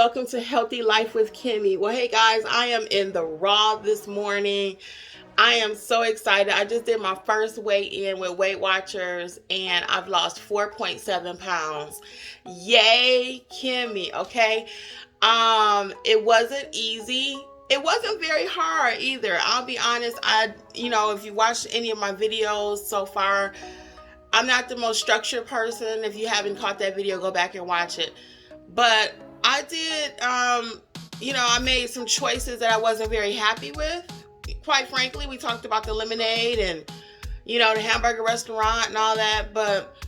welcome to Healthy Life with Kimmi. Well, hey guys, I am in the raw this morning. I am so excited. I just did my first weigh-in with Weight Watchers and I've lost 4.7 pounds. Yay, Kimmi, okay? It wasn't easy. It wasn't very hard either. I'll be honest. If you watched any of my videos so far, I'm not the most structured person. If you haven't caught that video, go back and watch it. But I did, I made some choices that I wasn't very happy with. Quite frankly, we talked about the lemonade and, the hamburger restaurant and all that. But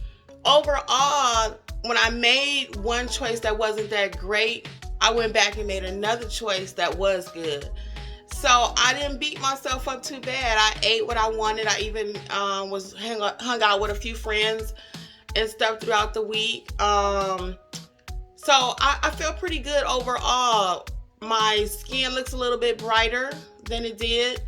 overall, when I made one choice that wasn't that great, I went back and made another choice that was good. So I didn't beat myself up too bad. I ate what I wanted. I even hung out with a few friends and stuff throughout the week. So I feel pretty good overall. My skin looks a little bit brighter than it did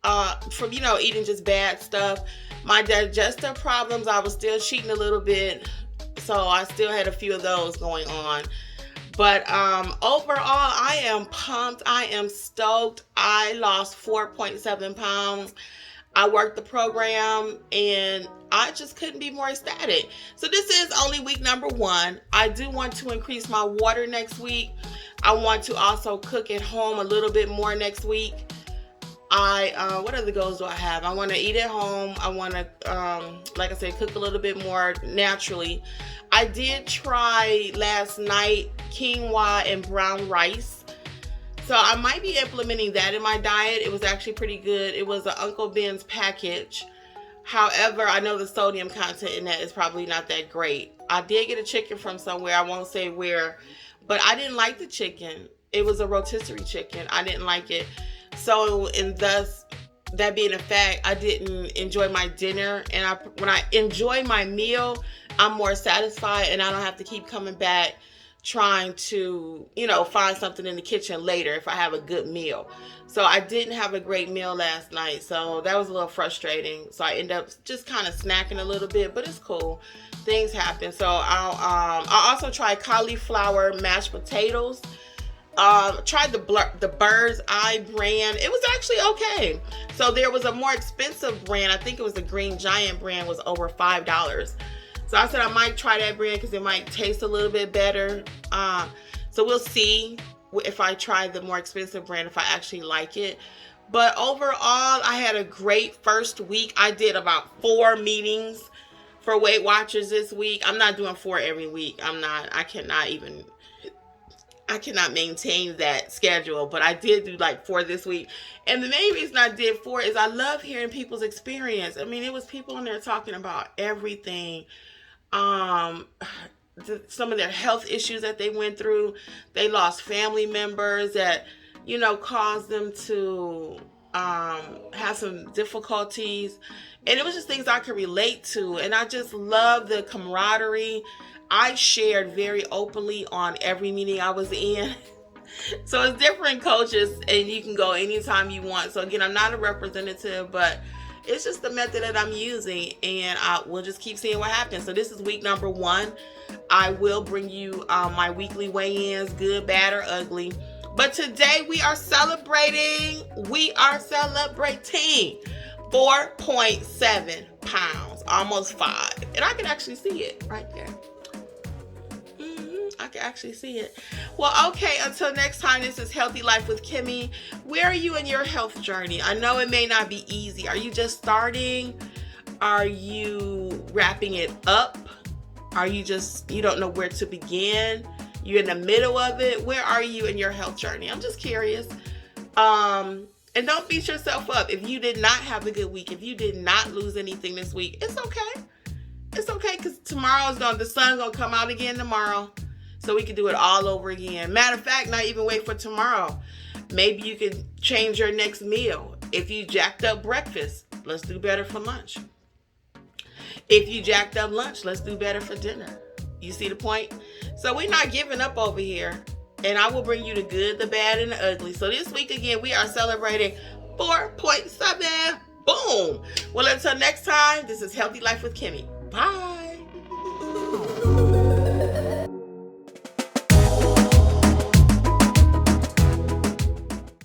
from, eating just bad stuff. My digestive problems, I was still cheating a little bit. So I still had a few of those going on. But overall, I am pumped. I am stoked. I lost 4.7 pounds. I worked the program and I just couldn't be more ecstatic. So this is only week number 1. I do want to increase my water next week. I want to also cook at home a little bit more next week. What other goals do I have? I want to eat at home. I want to, like I said, cook a little bit more naturally. I did try last night quinoa and brown rice. So I might be implementing that in my diet. It was actually pretty good. It was an Uncle Ben's package. However, I know the sodium content in that is probably not that great. I did get a chicken from somewhere. I won't say where, but I didn't like the chicken. It was a rotisserie chicken. I didn't like it. So, and thus, that being a fact, I didn't enjoy my dinner. And when I enjoy my meal, I'm more satisfied and I don't have to keep coming back trying to, find something in the kitchen later if I have a good meal. So I didn't have a great meal last night. So that was a little frustrating. So I ended up just kind of snacking a little bit, but it's cool. Things happen. So I also tried cauliflower mashed potatoes. Tried the Bird's Eye brand. It was actually okay. So there was a more expensive brand. I think it was the Green Giant brand, was over $5. So I said I might try that brand because it might taste a little bit better. So we'll see if I try the more expensive brand, if I actually like it. But overall, I had a great first week. I did about 4 meetings for Weight Watchers this week. I'm not doing 4 every week. I cannot maintain that schedule, but I did do like 4 this week. And the main reason I did 4 is I love hearing people's experience. I mean, it was people in there talking about everything. Some of their health issues that they went through. They lost family members that, caused them to have some difficulties. And it was just things I could relate to. And I just love the camaraderie. I shared very openly on every meeting I was in. So it's different coaches and you can go anytime you want. So again, I'm not a representative, but it's just the method that I'm using and we'll just keep seeing what happens. So this is week number 1. I will bring you my weekly weigh-ins, good, bad, or ugly. But today we are celebrating 4.7 pounds, almost 5. And I can actually see it right there. I can actually see it. Well, okay, until next time, this is Healthy Life with Kimmi. Where are you in your health journey? I know it may not be easy. Are you just starting? Are you wrapping it up? Are you you don't know where to begin? You're in the middle of it. Where are you in your health journey? I'm just curious. And don't beat yourself up. If you did not have a good week, if you did not lose anything this week, it's okay. It's okay because the sun's going to come out again tomorrow. So we can do it all over again. Matter of fact, not even wait for tomorrow. Maybe you can change your next meal. If you jacked up breakfast, let's do better for lunch. If you jacked up lunch, let's do better for dinner. You see the point? So we're not giving up over here. And I will bring you the good, the bad, and the ugly. So this week again, we are celebrating 4.7. Boom. Well, until next time, this is Healthy Life with Kimmi. Bye.